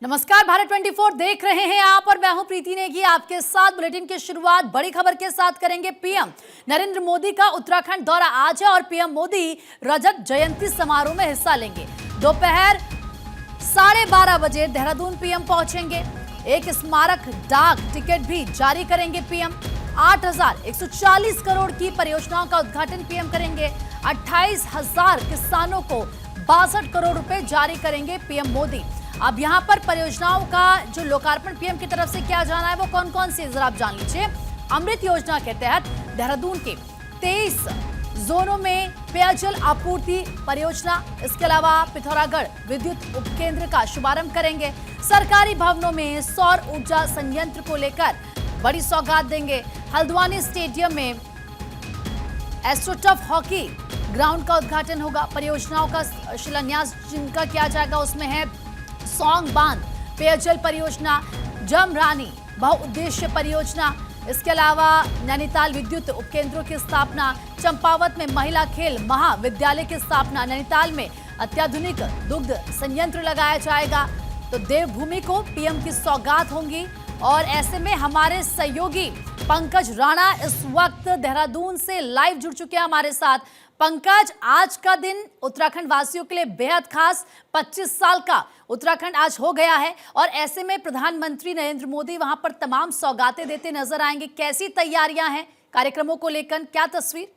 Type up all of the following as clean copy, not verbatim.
नमस्कार, भारत 24 देख रहे हैं आप और मैं हूं प्रीति नेगी। आपके साथ बुलेटिन की शुरुआत बड़ी खबर के साथ करेंगे। पीएम नरेंद्र मोदी का उत्तराखंड दौरा आज है और पीएम मोदी रजत जयंती समारोह में हिस्सा लेंगे। दोपहर 12:30 बजे देहरादून पीएम पहुंचेंगे। एक स्मारक डाक टिकट भी जारी करेंगे। पीएम 8,140 करोड़ की परियोजनाओं का उद्घाटन पीएम करेंगे। 28,000 किसानों को 62 करोड़ रुपए जारी करेंगे पीएम मोदी। अब यहां पर परियोजनाओं का जो लोकार्पण पीएम की तरफ से किया जाना है वो कौन कौन सी, जरा आप जान लीजिए। अमृत योजना के तहत देहरादून के 23 जोनों में पेयजल आपूर्ति परियोजना, इसके अलावा पिथौरागढ़ विद्युत उपकेंद्र का शुभारंभ करेंगे। सरकारी भवनों में सौर ऊर्जा संयंत्र को लेकर बड़ी सौगात देंगे। हल्द्वानी स्टेडियम में एस्ट्रोटर्फ हॉकी ग्राउंड का उद्घाटन होगा। परियोजनाओं का शिलान्यास जिनका किया जाएगा उसमें है सौंग बांध पेयजल परियोजना, जमरानी बहुउद्देश्य परियोजना, इसके अलावा नैनीताल विद्युत उपकेंद्रों की स्थापना, चंपावत में महिला खेल महाविद्यालय की स्थापना, नैनीताल में अत्याधुनिक दुग्ध संयंत्र लगाया जाएगा। तो देवभूमि को पीएम की सौगात होंगी। और ऐसे में हमारे सहयोगी पंकज राणा इस वक्त देहरादून से लाइव जुड़ चुके हैं हमारे साथ। पंकज, आज का दिन उत्तराखंड वासियों के लिए बेहद खास, 25 साल का उत्तराखंड आज हो गया है और ऐसे में प्रधानमंत्री नरेंद्र मोदी वहां पर तमाम सौगातें देते नजर आएंगे। कैसी तैयारियां हैं कार्यक्रमों को लेकर, क्या तस्वीर?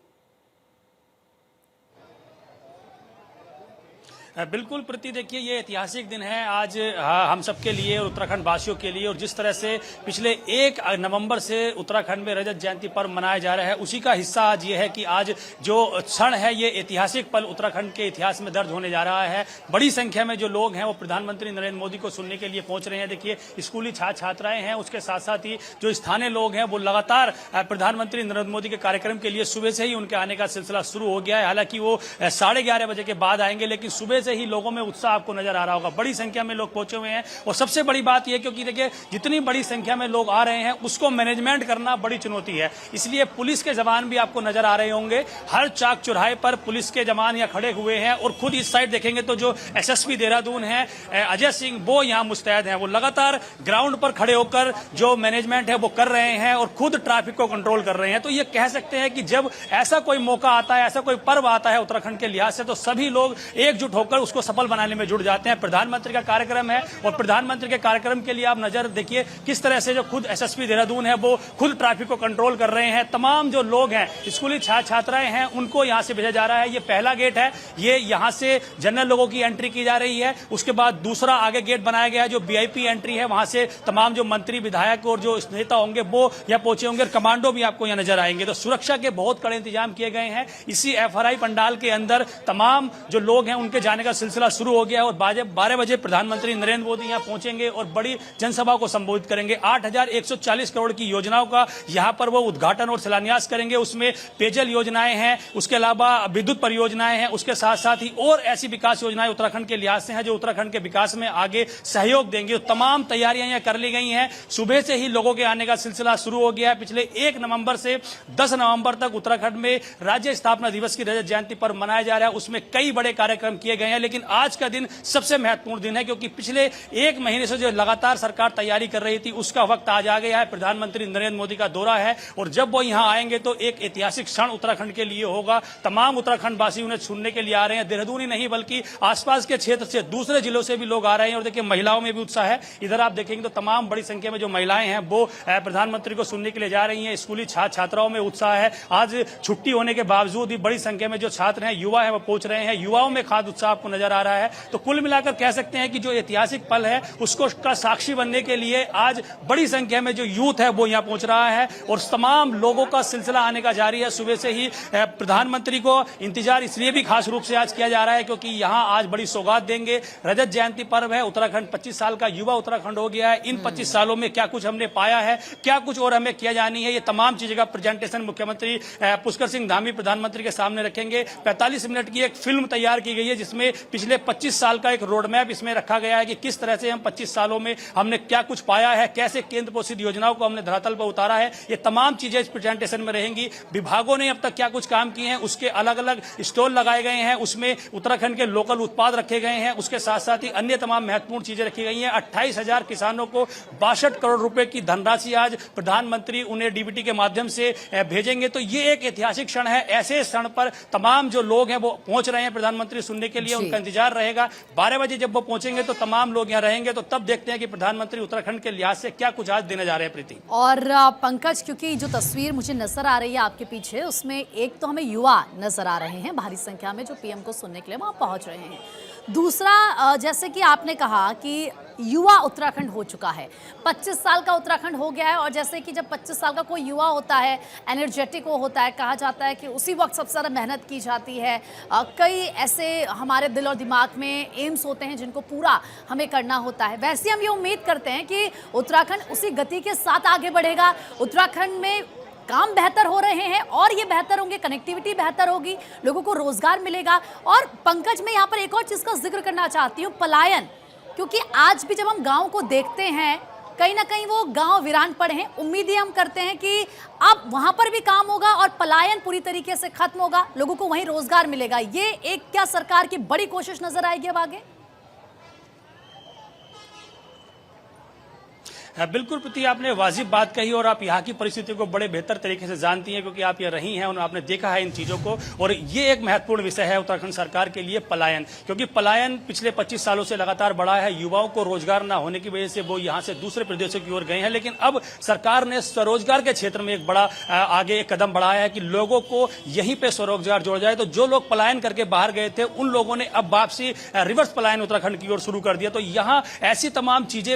बिल्कुल प्रति, देखिए ये ऐतिहासिक दिन है आज हम सबके लिए और उत्तराखंड वासियों के लिए। और जिस तरह से पिछले 1 नवंबर से उत्तराखंड में रजत जयंती पर्व मनाया जा रहा है, उसी का हिस्सा आज ये है कि आज जो क्षण है, ये ऐतिहासिक पल उत्तराखंड के इतिहास में दर्ज होने जा रहा है। बड़ी संख्या में जो लोग हैं वो प्रधानमंत्री नरेंद्र मोदी को सुनने के लिए पहुंच रहे हैं। देखिए स्कूली छात्र छात्राएं हैं, उसके साथ साथ ही जो स्थानीय लोग हैं वो लगातार प्रधानमंत्री नरेंद्र मोदी के कार्यक्रम के लिए सुबह से ही उनके आने का सिलसिला शुरू हो गया है। हालांकि वो 11:30 बजे के बाद आएंगे, लेकिन सुबह से ही लोगों में उत्साह आपको नजर आ रहा होगा। बड़ी संख्या में लोग पहुंचे हुए हैं और सबसे बड़ी बात यह, क्योंकि देखिए जितनी बड़ी संख्या में लोग आ रहे हैं उसको मैनेजमेंट करना बड़ी चुनौती है, इसलिए पुलिस के जवान भी आपको नजर आ रहे होंगे। हर चाक चौराहे पर पुलिस के जवान यहाँ खड़े हुए हैं और खुद इस साइड देखेंगे तो जो एसएसपी देहरादून है अजय सिंह, वो यहाँ मुस्तैद हैं। वो लगातार ग्राउंड पर खड़े होकर जो मैनेजमेंट है वो कर रहे हैं और खुद ट्रैफिक को कंट्रोल कर रहे हैं। तो ये कह सकते हैं कि जब ऐसा कोई मौका आता है, ऐसा कोई पर्व आता है उत्तराखंड के लिहाज से, तो सभी लोग एकजुट होकर उसको सफल बनाने में जुड़ जाते हैं। प्रधानमंत्री का कार्यक्रम है और प्रधानमंत्री के कार्यक्रम के लिए आप नजर देखिए किस तरह से जो खुद एसएसपी देहरादून है वो खुद ट्रैफिक को कंट्रोल कर रहे हैं। तमाम जो लोग हैं, स्कूली छात्र छात्राएं हैं, उनको यहां से भेजा जा रहा है। ये पहला गेट है, ये यहां से जनरल लोगों की एंट्री की जा रही है। उसके बाद दूसरा आगे गेट बनाया गया है जो वीआईपी एंट्री है, वहां से तमाम जो मंत्री विधायक और जो नेता होंगे वो यहां पहुंचे होंगे और कमांडो भी आपको यहां नजर आएंगे। तो सुरक्षा के बहुत कड़े इंतजाम किए गए हैं। इसी एफआरआई पंडाल के अंदर तमाम जो लोग हैं उनके जाने का सिलसिला शुरू हो गया है और 12 बजे प्रधानमंत्री नरेंद्र मोदी यहां पहुंचेंगे और बड़ी जनसभा को संबोधित करेंगे। 8,140 करोड़ की योजनाओं का यहां पर वो उद्घाटन और शिलान्यास करेंगे। उसमें पेयजल योजनाएं हैं, उसके अलावा विद्युत परियोजनाएं हैं, उसके साथ साथ ही और ऐसी विकास योजनाएं उत्तराखंड के लिहाज से हैं जो उत्तराखंड के विकास में आगे सहयोग देंगे। तमाम तैयारियां यहां कर ली गई हैं। सुबह से ही लोगों के आने का सिलसिला शुरू हो गया है। पिछले 1 नवंबर से 10 नवंबर तक उत्तराखंड में राज्य स्थापना दिवस की रजत जयंती पर मनाया जा रहा है। उसमें कई बड़े कार्यक्रम किए गए हैं, लेकिन आज का दिन सबसे महत्वपूर्ण दिन है क्योंकि पिछले 1 महीने से जो लगातार सरकार तैयारी कर रही थी उसका वक्त आज आ गया है। प्रधानमंत्री नरेंद्र मोदी का दौरा है और जब वो यहां आएंगे तो एक ऐतिहासिक क्षण उत्तराखंड के लिए होगा। तमाम उत्तराखंड वासी उन्हें सुनने के लिए आ रहे हैं। देहरादून ही नहीं बल्कि आसपास के क्षेत्र से, दूसरे जिलों से भी लोग आ रहे हैं। और देखिए महिलाओं में भी उत्साह है। इधर आप देखेंगे तो तमाम बड़ी संख्या में जो महिलाएं हैं वो प्रधानमंत्री को सुनने के लिए जा रही हैं। स्कूली छात्र छात्राओं में उत्साह है। आज छुट्टी होने के बावजूद भी बड़ी संख्या में जो छात्र हैं, युवा है, वो पहुंच रहे हैं। युवाओं में खास उत्साह आपको नजर आ रहा है। तो कुल मिलाकर कह सकते हैं कि जो ऐतिहासिक पल है उसको का साक्षी बनने के लिए आज बड़ी संख्या में जो यूथ है वो यहां पहुंच रहा है और तमाम लोगों का सिलसिला आने का जारी है। सुबह से ही प्रधानमंत्री को इंतजार इसलिए भी खास रूप से आज किया जा रहा है क्योंकि यहां आज बड़ी सौगात देंगे। रजत जयंती पर्व है। उत्तराखंड 25 साल का युवा उत्तराखंड हो गया है। इन 25 सालों में क्या कुछ हमने पाया है, क्या कुछ और हमें किया जानी है, ये तमाम चीजें का प्रेजेंटेशन मुख्यमंत्री पुष्कर सिंह धामी प्रधानमंत्री के सामने रखेंगे। 45 मिनट की एक फिल्म तैयार की गई है जिसमें में पिछले 25 साल का एक रोड मैप इसमें रखा गया है कि किस तरह से हम 25 सालों में हमने क्या कुछ पाया है, कैसे केंद्र पोषित योजनाओं को हमने धरातल पर उतारा है। ये तमाम चीजें इस प्रेजेंटेशन में रहेंगी। विभागों ने अब तक क्या कुछ काम किए हैं, उसके अलग अलग स्टॉल लगाए गए हैं, उसमें उत्तराखंड के लोकल उत्पाद रखे गए हैं, उसके साथ साथ ही अन्य तमाम महत्वपूर्ण चीजें रखी गई हैं। 28,000 किसानों को 62 करोड़ रुपए की धनराशि आज प्रधानमंत्री उन्हें डीबीटी के माध्यम से भेजेंगे। तो ये एक ऐतिहासिक क्षण है। ऐसे क्षण पर तमाम जो लोग हैं वो पहुंच रहे हैं प्रधानमंत्री सुनने के लिए, उनका इंतजार रहेगा। 12 बजे जब वो पहुंचेंगे तो तमाम लोग यहाँ रहेंगे, तो तब देखते हैं कि प्रधानमंत्री उत्तराखंड के लिहाज से क्या कुछ आज देने जा रहे हैं। प्रीति और पंकज, क्योंकि जो तस्वीर मुझे नजर आ रही है आपके पीछे, उसमें एक तो हमें युवा नजर आ रहे हैं भारी संख्या में जो पीएम को सुनने के लिए वहां पहुंच रहे हैं। दूसरा, जैसे कि आपने कहा कि युवा उत्तराखंड हो चुका है, 25 साल का उत्तराखंड हो गया है। और जैसे कि जब 25 साल का कोई युवा होता है, एनर्जेटिक वो होता है, कहा जाता है कि उसी वक्त सबसे ज़्यादा मेहनत की जाती है। कई ऐसे हमारे दिल और दिमाग में एम्स होते हैं जिनको पूरा हमें करना होता है। वैसे हम ये उम्मीद करते हैं कि उत्तराखंड उसी गति के साथ आगे बढ़ेगा। उत्तराखंड में काम बेहतर हो रहे हैं और ये बेहतर होंगे, कनेक्टिविटी बेहतर होगी, लोगों को रोजगार मिलेगा। और पंकज, मैं यहाँ पर एक और चीज़ का जिक्र करना चाहती हूँ, पलायन। क्योंकि आज भी जब हम गांव को देखते हैं, कहीं ना कहीं वो गांव वीरान पड़े हैं। उम्मीद ही हम करते हैं कि अब वहां पर भी काम होगा और पलायन पूरी तरीके से खत्म होगा, लोगों को वहीं रोजगार मिलेगा। ये एक क्या सरकार की बड़ी कोशिश नजर आएगी अब आगे? बिल्कुल प्रीति, आपने वाजिब बात कही और आप यहाँ की परिस्थितियों को बड़े बेहतर तरीके से जानती हैं क्योंकि आप ये रही हैं और आपने देखा है इन चीज़ों को। और ये एक महत्वपूर्ण विषय है उत्तराखंड सरकार के लिए, पलायन। क्योंकि पलायन पिछले 25 सालों से लगातार बढ़ा है। युवाओं को रोजगार न होने की वजह से वो यहाँ से दूसरे प्रदेशों की ओर गए हैं। लेकिन अब सरकार ने स्वरोजगार के क्षेत्र में एक बड़ा आगे एक कदम बढ़ाया है कि लोगों को यहीं पर स्वरोजगार जोड़ा जाए। तो जो लोग पलायन करके बाहर गए थे उन लोगों ने अब वापसी रिवर्स पलायन उत्तराखंड की ओर शुरू कर दिया। तो यहाँ ऐसी तमाम चीजें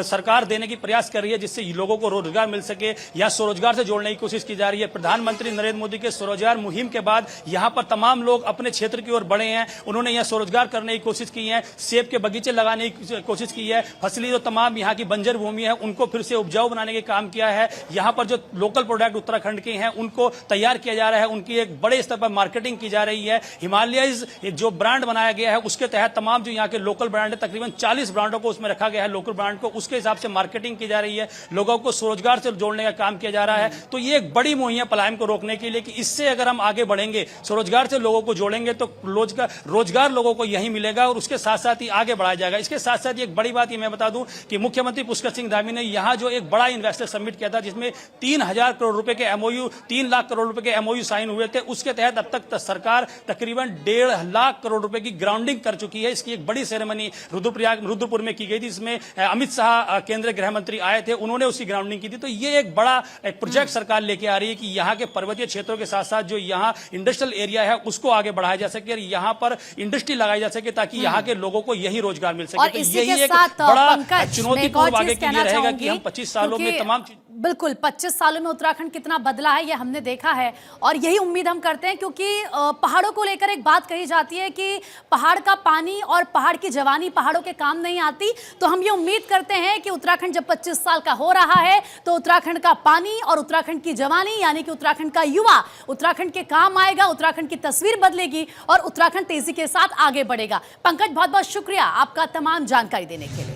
सरकार देने की प्रयास कर रही है जिससे लोगों को रोजगार मिल सके या स्वरोजगार से जोड़ने की कोशिश की जा रही है। प्रधानमंत्री नरेंद्र मोदी के स्वरोजगार मुहिम के बाद यहां पर तमाम लोग अपने क्षेत्र की ओर बढ़े हैं। उन्होंने यहां स्वरोजगार करने की कोशिश की है, सेब के बगीचे लगाने की कोशिश की है, फसली जो तमाम यहां की बंजर भूमि है उनको फिर से उपजाऊ बनाने के काम किया है। यहां पर जो लोकल प्रोडक्ट उत्तराखंड के हैं उनको तैयार किया जा रहा है, उनकी एक बड़े स्तर पर मार्केटिंग की जा रही है। हिमालयज जो ब्रांड बनाया गया है उसके तहत तमाम जो यहाँ के लोकल ब्रांड है, तकरीबन 40 ब्रांडों को उसमें रखा गया है, लोकल ब्रांड को, उसके हिसाब से मार्केटिंग की जा रही है, लोगों को स्वरोजगार से जोड़ने का काम किया जा रहा है। तो ये एक बड़ी मुहिम है पलायन को रोकने के लिए कि इससे अगर हम आगे बढ़ेंगे, स्वरोजगार से लोगों को जोड़ेंगे तो रोजगार लोगों को यही मिलेगा और उसके साथ साथ ही आगे बढ़ाया जाएगा। इसके साथ साथ एक बड़ी बात ये मैं बता दूं कि मुख्यमंत्री पुष्कर सिंह धामी ने यहां जो एक बड़ा इन्वेस्टर समिट किया था जिसमें 3,000 करोड़ रुपए के एमओयू, 3 लाख करोड़ रुपए के एमओयू साइन हुए थे, उसके तहत अब तक सरकार तकरीबन 1.5 लाख करोड़ रुपए की ग्राउंडिंग कर चुकी है। इसकी एक बड़ी सेरेमनी रुद्रपुर में की गई थी, इसमें अमित शाह केंद्रीय गृह मंत्री आए थे, उन्होंने उसकी ग्राउंडिंग की थी। तो ये एक बड़ा प्रोजेक्ट सरकार लेके आ रही है कि यहाँ के पर्वतीय क्षेत्रों के साथ साथ जो यहाँ इंडस्ट्रियल एरिया है उसको आगे बढ़ाया जा सके और यहाँ पर इंडस्ट्री लगाई जा सके ताकि यहाँ के लोगों को यही रोजगार मिल सके। तो यही एक बड़ा चुनौतीपूर्ण आगे के लिए रहेगा कि हम 25 सालों में तमाम बिल्कुल 25 सालों में उत्तराखंड कितना बदला है ये हमने देखा है और यही उम्मीद हम करते हैं। क्योंकि पहाड़ों को लेकर एक बात कही जाती है कि पहाड़ का पानी और पहाड़ की जवानी पहाड़ों के काम नहीं आती। तो हम ये उम्मीद करते हैं कि उत्तराखंड जब 25 साल का हो रहा है तो उत्तराखंड का पानी और उत्तराखंड की जवानी यानी कि उत्तराखंड का युवा उत्तराखंड के काम आएगा, उत्तराखंड की तस्वीर बदलेगी और उत्तराखंड तेजी के साथ आगे बढ़ेगा। पंकज, बहुत बहुत शुक्रिया आपका तमाम जानकारी देने के लिए।